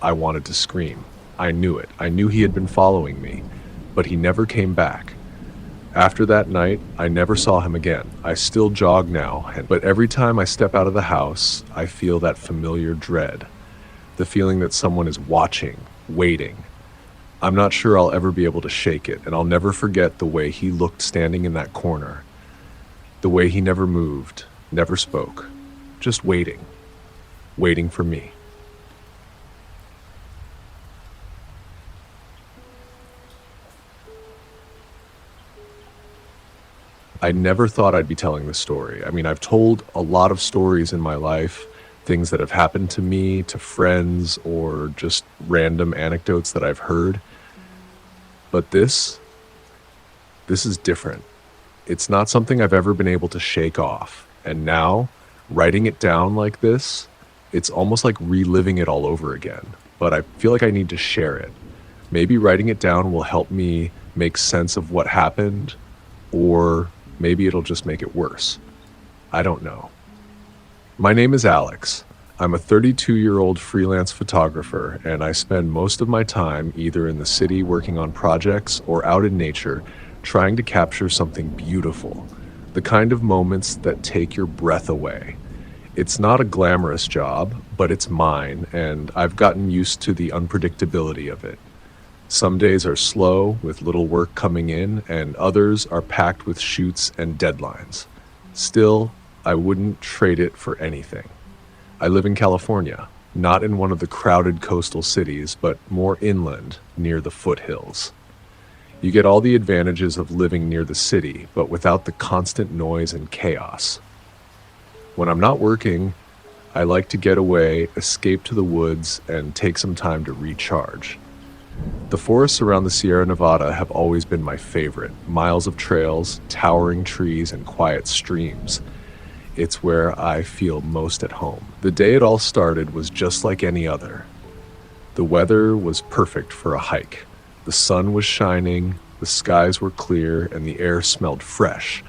I wanted to scream. I knew it. I knew he had been following me, but he never came back. After that night, I never saw him again. I still jog now, but every time I step out of the house, I feel that familiar dread. The feeling that someone is watching, waiting. I'm not sure I'll ever be able to shake it, and I'll never forget the way he looked standing in that corner. The way he never moved, never spoke, just waiting. Waiting for me. I never thought I'd be telling this story. I mean, I've told a lot of stories in my life, things that have happened to me, to friends, or just random anecdotes that I've heard. But this is different. It's not something I've ever been able to shake off. And now, writing it down like this, it's almost like reliving it all over again. But I feel like I need to share it. Maybe writing it down will help me make sense of what happened, or maybe it'll just make it worse. I don't know. My name is Alex. I'm a 32-year-old freelance photographer, and I spend most of my time either in the city working on projects or out in nature trying to capture something beautiful, the kind of moments that take your breath away. It's not a glamorous job, but it's mine, and I've gotten used to the unpredictability of it. Some days are slow, with little work coming in, and others are packed with shoots and deadlines. Still, I wouldn't trade it for anything. I live in California, not in one of the crowded coastal cities, but more inland, near the foothills. You get all the advantages of living near the city, but without the constant noise and chaos. When I'm not working, I like to get away, escape to the woods, and take some time to recharge. The forests around the Sierra Nevada have always been my favorite. Miles of trails, towering trees, and quiet streams. It's where I feel most at home. The day it all started was just like any other. The weather was perfect for a hike. The sun was shining, the skies were clear, and the air smelled fresh.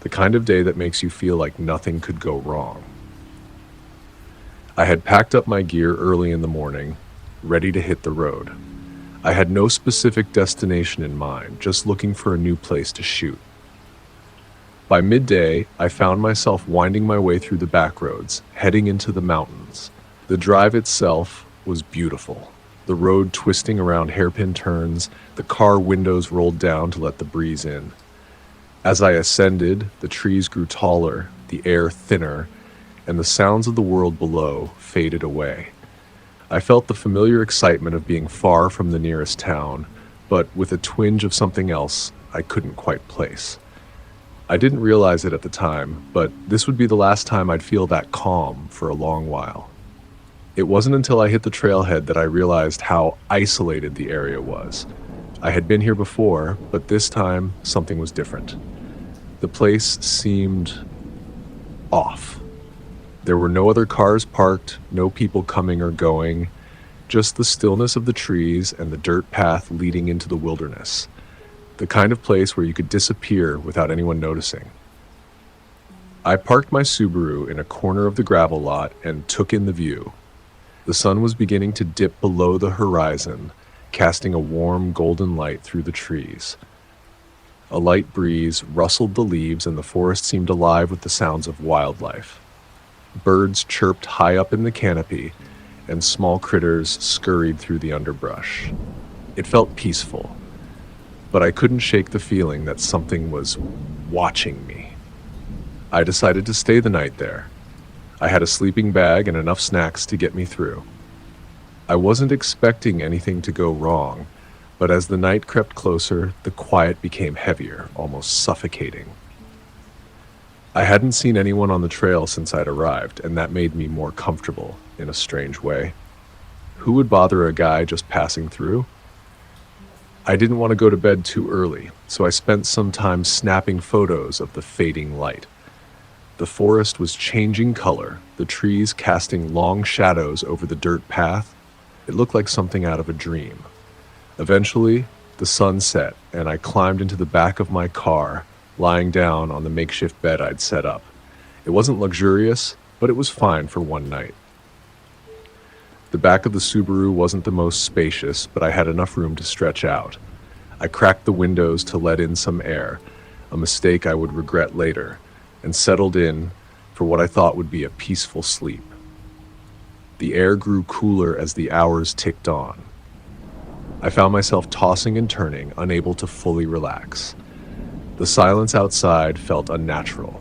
The kind of day that makes you feel like nothing could go wrong. I had packed up my gear early in the morning, ready to hit the road. I had no specific destination in mind, just looking for a new place to shoot. By midday, I found myself winding my way through the back roads, heading into the mountains. The drive itself was beautiful. The road twisting around hairpin turns, the car windows rolled down to let the breeze in. As I ascended, the trees grew taller, the air thinner, and the sounds of the world below faded away. I felt the familiar excitement of being far from the nearest town, but with a twinge of something else I couldn't quite place. I didn't realize it at the time, but this would be the last time I'd feel that calm for a long while. It wasn't until I hit the trailhead that I realized how isolated the area was. I had been here before, but this time something was different. The place seemed off. There were no other cars parked, no people coming or going, just the stillness of the trees and the dirt path leading into the wilderness. The kind of place where you could disappear without anyone noticing. I parked my Subaru in a corner of the gravel lot and took in the view. The sun was beginning to dip below the horizon, casting a warm golden light through the trees. A light breeze rustled the leaves and the forest seemed alive with the sounds of wildlife. Birds chirped high up in the canopy, and small critters scurried through the underbrush. It felt peaceful, but I couldn't shake the feeling that something was watching me. I decided to stay the night there. I had a sleeping bag and enough snacks to get me through. I wasn't expecting anything to go wrong, but as the night crept closer, the quiet became heavier, almost suffocating. I hadn't seen anyone on the trail since I'd arrived, and that made me more comfortable in a strange way. Who would bother a guy just passing through? I didn't want to go to bed too early, so I spent some time snapping photos of the fading light. The forest was changing color, the trees casting long shadows over the dirt path. It looked like something out of a dream. Eventually, the sun set, and I climbed into the back of my car, lying down on the makeshift bed I'd set up. It wasn't luxurious, but it was fine for one night. The back of the Subaru wasn't the most spacious, but I had enough room to stretch out. I cracked the windows to let in some air, a mistake I would regret later, and settled in for what I thought would be a peaceful sleep. The air grew cooler as the hours ticked on. I found myself tossing and turning, unable to fully relax. The silence outside felt unnatural.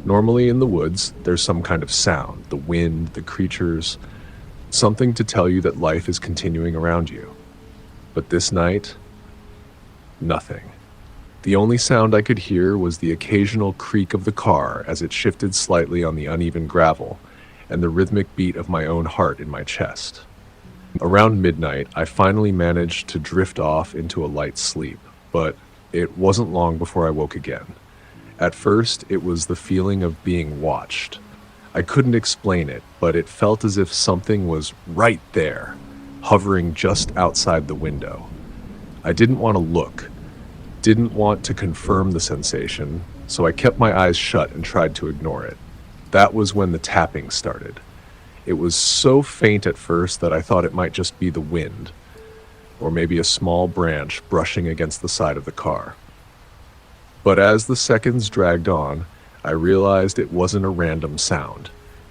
Normally in the woods, there's some kind of sound, the wind, the creatures, something to tell you that life is continuing around you. But this night, nothing. The only sound I could hear was the occasional creak of the car as it shifted slightly on the uneven gravel, and the rhythmic beat of my own heart in my chest. Around midnight, I finally managed to drift off into a light sleep, but it wasn't long before I woke again. At first, it was the feeling of being watched. I couldn't explain it, but it felt as if something was right there, hovering just outside the window. I didn't want to look, didn't want to confirm the sensation, so I kept my eyes shut and tried to ignore it. That was when the tapping started. It was so faint at first that I thought it might just be the wind, or maybe a small branch brushing against the side of the car. But as the seconds dragged on, I realized it wasn't a random sound.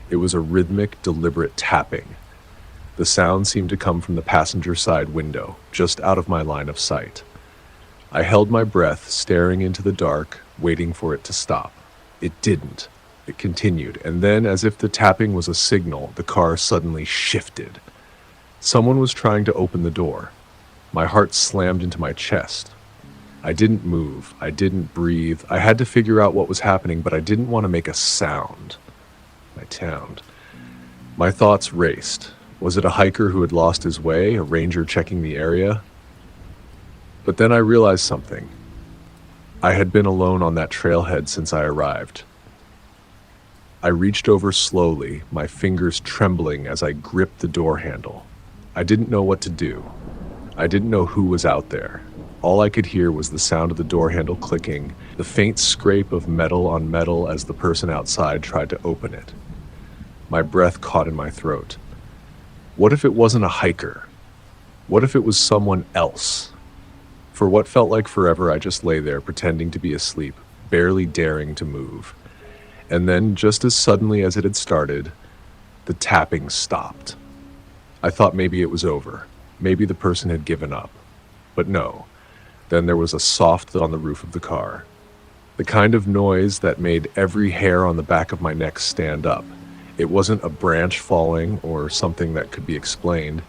It was a rhythmic, deliberate tapping. The sound seemed to come from the passenger side window, just out of my line of sight. I held my breath, staring into the dark, waiting for it to stop. It didn't. It continued, and then, as if the tapping was a signal, the car suddenly shifted. Someone was trying to open the door. My heart slammed into my chest. I didn't move. I didn't breathe. I had to figure out what was happening, but I didn't want to make a sound. My thoughts raced. Was it a hiker who had lost his way, a ranger checking the area? But then I realized something. I had been alone on that trailhead since I arrived. I reached over slowly, my fingers trembling as I gripped the door handle. I didn't know what to do. I didn't know who was out there. All I could hear was the sound of the door handle clicking, the faint scrape of metal on metal as the person outside tried to open it. My breath caught in my throat. What if it wasn't a hiker? What if it was someone else? For what felt like forever, I just lay there pretending to be asleep, barely daring to move. And then, just as suddenly as it had started, the tapping stopped. I thought maybe it was over. Maybe the person had given up. But no. Then there was a soft thud on the roof of the car. The kind of noise that made every hair on the back of my neck stand up. It wasn't a branch falling or something that could be explained.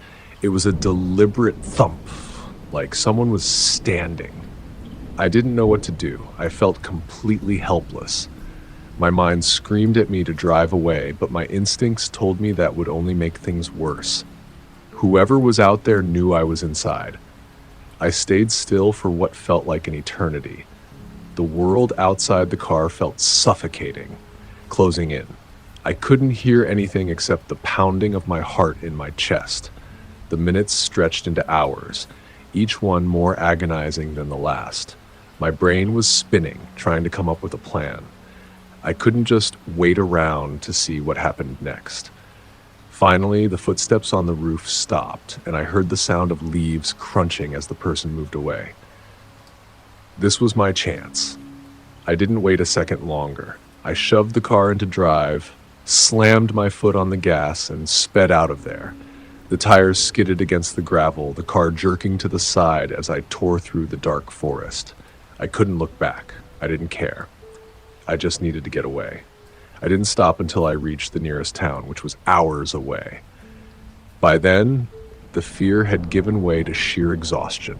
It was a deliberate thump, like someone was standing. I didn't know what to do. I felt completely helpless. My mind screamed at me to drive away, but my instincts told me that would only make things worse. Whoever was out there knew I was inside. I stayed still for what felt like an eternity. The world outside the car felt suffocating, closing in. I couldn't hear anything except the pounding of my heart in my chest. The minutes stretched into hours, each one more agonizing than the last. My brain was spinning, trying to come up with a plan. I couldn't just wait around to see what happened next. Finally, the footsteps on the roof stopped, and I heard the sound of leaves crunching as the person moved away. This was my chance. I didn't wait a second longer. I shoved the car into drive, slammed my foot on the gas, and sped out of there. The tires skidded against the gravel, the car jerking to the side as I tore through the dark forest. I couldn't look back. I didn't care. I just needed to get away. I didn't stop until I reached the nearest town, which was hours away. By then, the fear had given way to sheer exhaustion.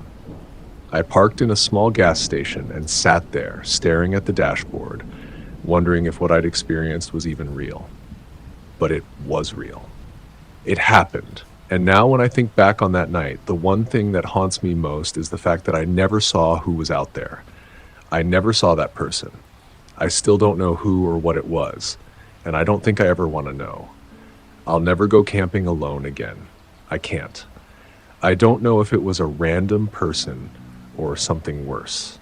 I parked in a small gas station and sat there, staring at the dashboard, wondering if what I'd experienced was even real. But it was real. It happened. And now when I think back on that night, the one thing that haunts me most is the fact that I never saw who was out there. I never saw that person. I still don't know who or what it was, and I don't think I ever want to know. I'll never go camping alone again. I can't. I don't know if it was a random person or something worse.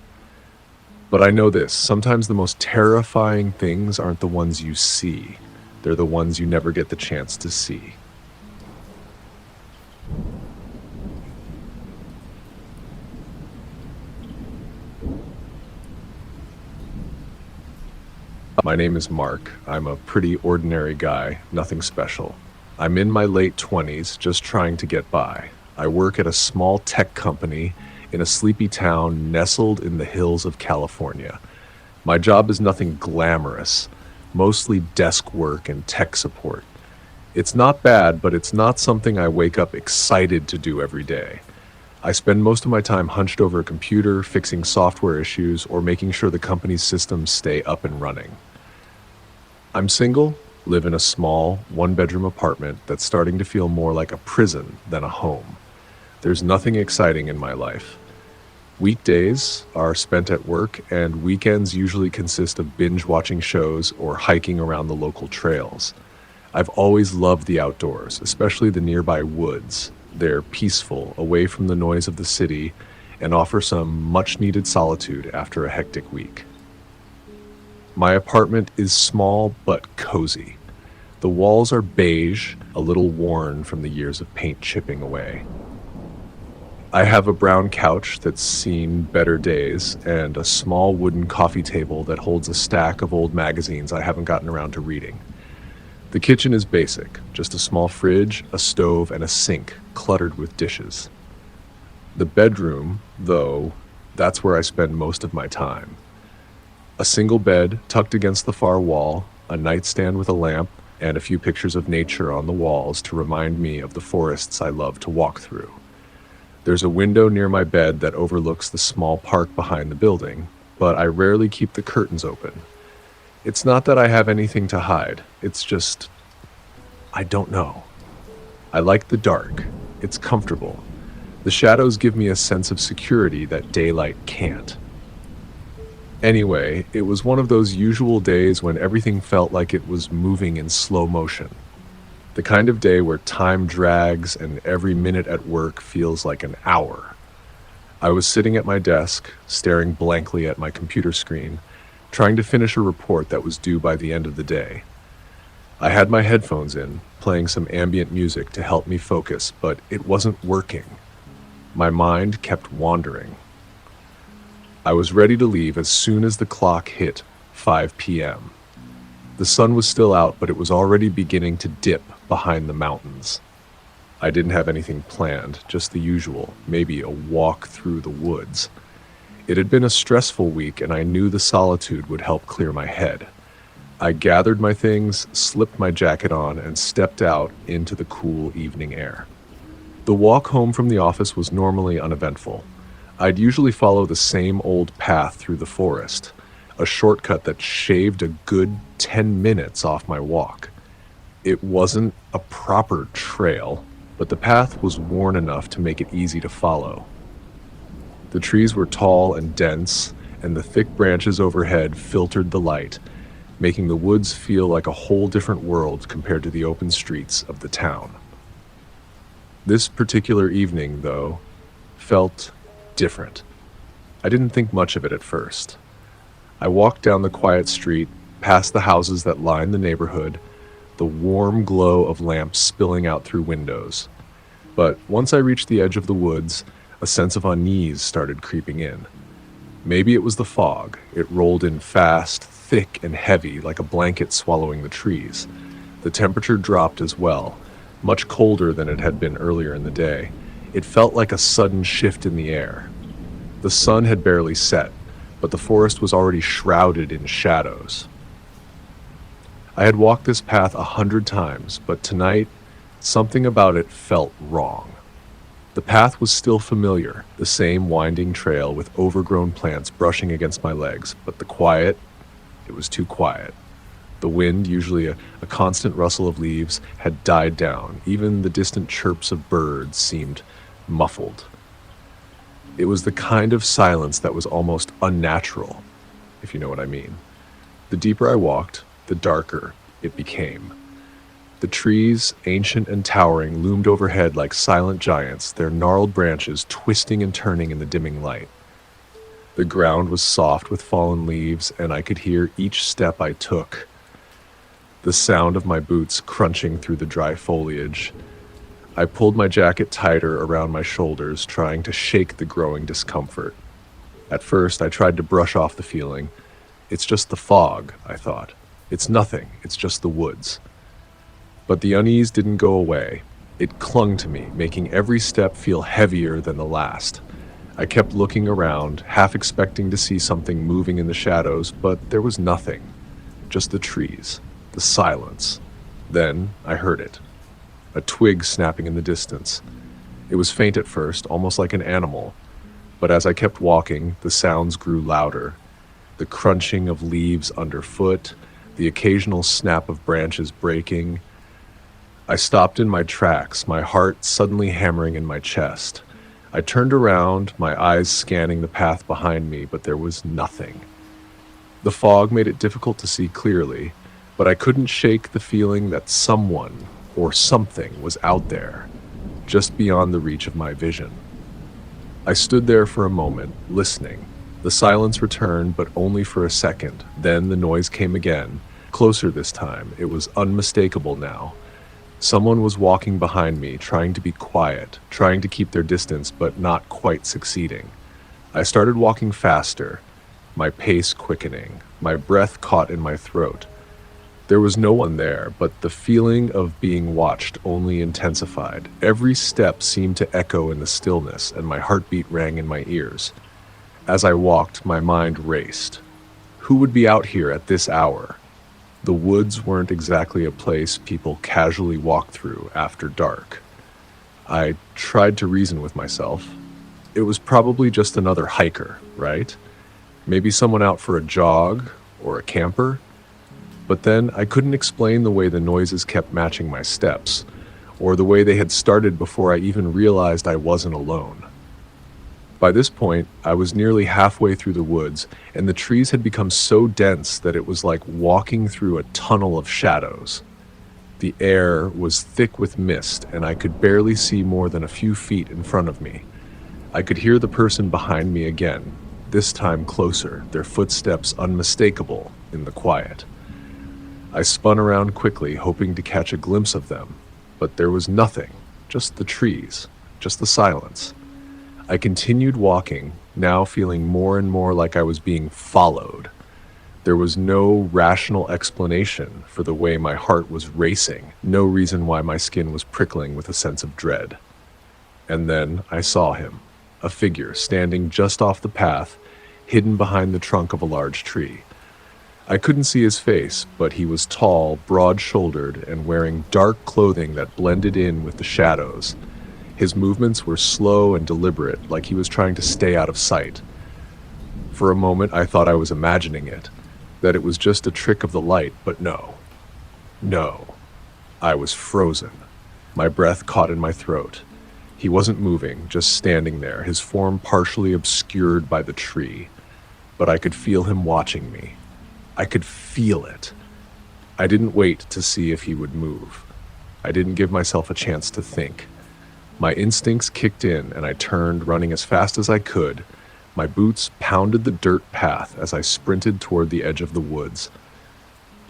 But I know this, sometimes the most terrifying things aren't the ones you see. They're the ones you never get the chance to see. My name is Mark. I'm a pretty ordinary guy, nothing special. I'm in my late 20s, just trying to get by. I work at a small tech company in a sleepy town nestled in the hills of California. My job is nothing glamorous, mostly desk work and tech support. It's not bad, but it's not something I wake up excited to do every day. I spend most of my time hunched over a computer, fixing software issues, or making sure the company's systems stay up and running. I'm single, live in a small, one-bedroom apartment that's starting to feel more like a prison than a home. There's nothing exciting in my life. Weekdays are spent at work, and weekends usually consist of binge-watching shows or hiking around the local trails. I've always loved the outdoors, especially the nearby woods. They're peaceful, away from the noise of the city, and offer some much-needed solitude after a hectic week. My apartment is small but cozy. The walls are beige, a little worn from the years of paint chipping away. I have a brown couch that's seen better days and a small wooden coffee table that holds a stack of old magazines I haven't gotten around to reading. The kitchen is basic, just a small fridge, a stove, and a sink cluttered with dishes. The bedroom, though, that's where I spend most of my time. A single bed tucked against the far wall, a nightstand with a lamp, and a few pictures of nature on the walls to remind me of the forests I love to walk through. There's a window near my bed that overlooks the small park behind the building, but I rarely keep the curtains open. It's not that I have anything to hide, it's just, I don't know. I like the dark. It's comfortable. The shadows give me a sense of security that daylight can't. Anyway, it was one of those usual days when everything felt like it was moving in slow motion. The kind of day where time drags and every minute at work feels like an hour. I was sitting at my desk, staring blankly at my computer screen, trying to finish a report that was due by the end of the day. I had my headphones in, playing some ambient music to help me focus, but it wasn't working. My mind kept wandering. I was ready to leave as soon as the clock hit 5 p.m. The sun was still out, but it was already beginning to dip behind the mountains. I didn't have anything planned, just the usual, maybe a walk through the woods. It had been a stressful week, and I knew the solitude would help clear my head. I gathered my things, slipped my jacket on, and stepped out into the cool evening air. The walk home from the office was normally uneventful. I'd usually follow the same old path through the forest, a shortcut that shaved a good 10 minutes off my walk. It wasn't a proper trail, but the path was worn enough to make it easy to follow. The trees were tall and dense, and the thick branches overhead filtered the light, making the woods feel like a whole different world compared to the open streets of the town. This particular evening, though, felt different. I didn't think much of it at first. I walked down the quiet street, past the houses that line the neighborhood, the warm glow of lamps spilling out through windows. But once I reached the edge of the woods, a sense of unease started creeping in. Maybe it was the fog. It rolled in fast, thick, and heavy like a blanket swallowing the trees. The temperature dropped as well, much colder than it had been earlier in the day. It felt like a sudden shift in the air. The sun had barely set, but the forest was already shrouded in shadows. I had walked this path 100 times, but tonight, something about it felt wrong. The path was still familiar, the same winding trail with overgrown plants brushing against my legs, but the quiet, it was too quiet. The wind, usually a constant rustle of leaves, had died down. Even the distant chirps of birds seemed muffled. It was the kind of silence that was almost unnatural, if you know what I mean. The deeper I walked, the darker it became. The trees, ancient and towering, loomed overhead like silent giants, their gnarled branches twisting and turning in the dimming light. The ground was soft with fallen leaves, and I could hear each step I took. The sound of my boots crunching through the dry foliage. I pulled my jacket tighter around my shoulders, trying to shake the growing discomfort. At first, I tried to brush off the feeling. It's just the fog, I thought. It's nothing, it's just the woods. But the unease didn't go away. It clung to me, making every step feel heavier than the last. I kept looking around, half expecting to see something moving in the shadows, but there was nothing. Just the trees, the silence. Then I heard it. A twig snapping in the distance. It was faint at first, almost like an animal, but as I kept walking, the sounds grew louder. The crunching of leaves underfoot, the occasional snap of branches breaking. I stopped in my tracks, my heart suddenly hammering in my chest. I turned around, my eyes scanning the path behind me, but there was nothing. The fog made it difficult to see clearly, but I couldn't shake the feeling that someone or something was out there, just beyond the reach of my vision. I stood there for a moment, listening. The silence returned, but only for a second. Then the noise came again, closer this time. It was unmistakable now. Someone was walking behind me, trying to be quiet, trying to keep their distance, but not quite succeeding. I started walking faster, my pace quickening, my breath caught in my throat. There was no one there, but the feeling of being watched only intensified. Every step seemed to echo in the stillness, and my heartbeat rang in my ears. As I walked, my mind raced. Who would be out here at this hour? The woods weren't exactly a place people casually walk through after dark. I tried to reason with myself. It was probably just another hiker, right? Maybe someone out for a jog or a camper. But then I couldn't explain the way the noises kept matching my steps, or the way they had started before I even realized I wasn't alone. By this point, I was nearly halfway through the woods, and the trees had become so dense that it was like walking through a tunnel of shadows. The air was thick with mist, and I could barely see more than a few feet in front of me. I could hear the person behind me again, this time closer, their footsteps unmistakable in the quiet. I spun around quickly, hoping to catch a glimpse of them, but there was nothing, just the trees, just the silence. I continued walking, now feeling more and more like I was being followed. There was no rational explanation for the way my heart was racing, no reason why my skin was prickling with a sense of dread. And then I saw him, a figure standing just off the path, hidden behind the trunk of a large tree. I couldn't see his face, but he was tall, broad-shouldered, and wearing dark clothing that blended in with the shadows. His movements were slow and deliberate, like he was trying to stay out of sight. For a moment, I thought I was imagining it, that it was just a trick of the light, but no. No. I was frozen. My breath caught in my throat. He wasn't moving, just standing there, his form partially obscured by the tree. But I could feel him watching me. I could feel it. I didn't wait to see if he would move. I didn't give myself a chance to think. My instincts kicked in and I turned, running as fast as I could. My boots pounded the dirt path as I sprinted toward the edge of the woods.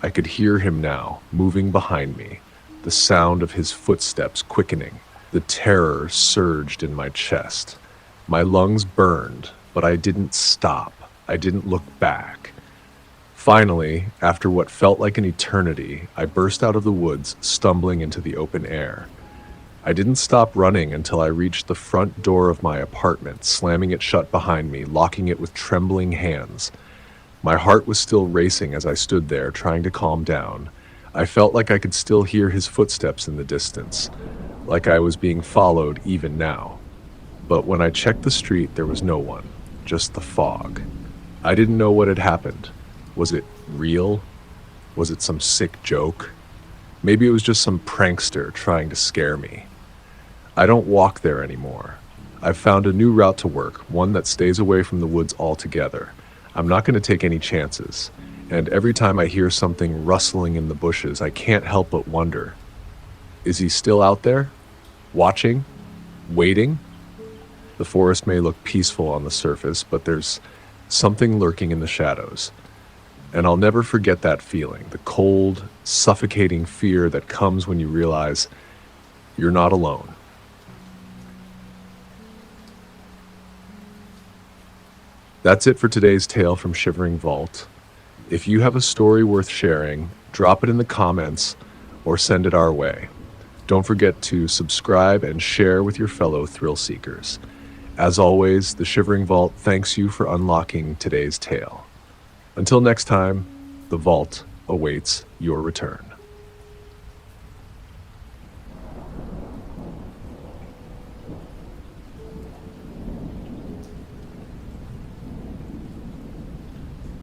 I could hear him now, moving behind me, the sound of his footsteps quickening. The terror surged in my chest. My lungs burned, but I didn't stop. I didn't look back. Finally, after what felt like an eternity, I burst out of the woods, stumbling into the open air. I didn't stop running until I reached the front door of my apartment, slamming it shut behind me, locking it with trembling hands. My heart was still racing as I stood there, trying to calm down. I felt like I could still hear his footsteps in the distance, like I was being followed even now. But when I checked the street, there was no one, just the fog. I didn't know what had happened. Was it real? Was it some sick joke? Maybe it was just some prankster trying to scare me. I don't walk there anymore. I've found a new route to work, one that stays away from the woods altogether. I'm not going to take any chances. And every time I hear something rustling in the bushes, I can't help but wonder, is he still out there? Watching? Waiting? The forest may look peaceful on the surface, but there's something lurking in the shadows. And I'll never forget that feeling, the cold, suffocating fear that comes when you realize you're not alone. That's it for today's tale from Shivering Vault. If you have a story worth sharing, drop it in the comments or send it our way. Don't forget to subscribe and share with your fellow thrill seekers. As always, the Shivering Vault thanks you for unlocking today's tale. Until next time, the vault awaits your return.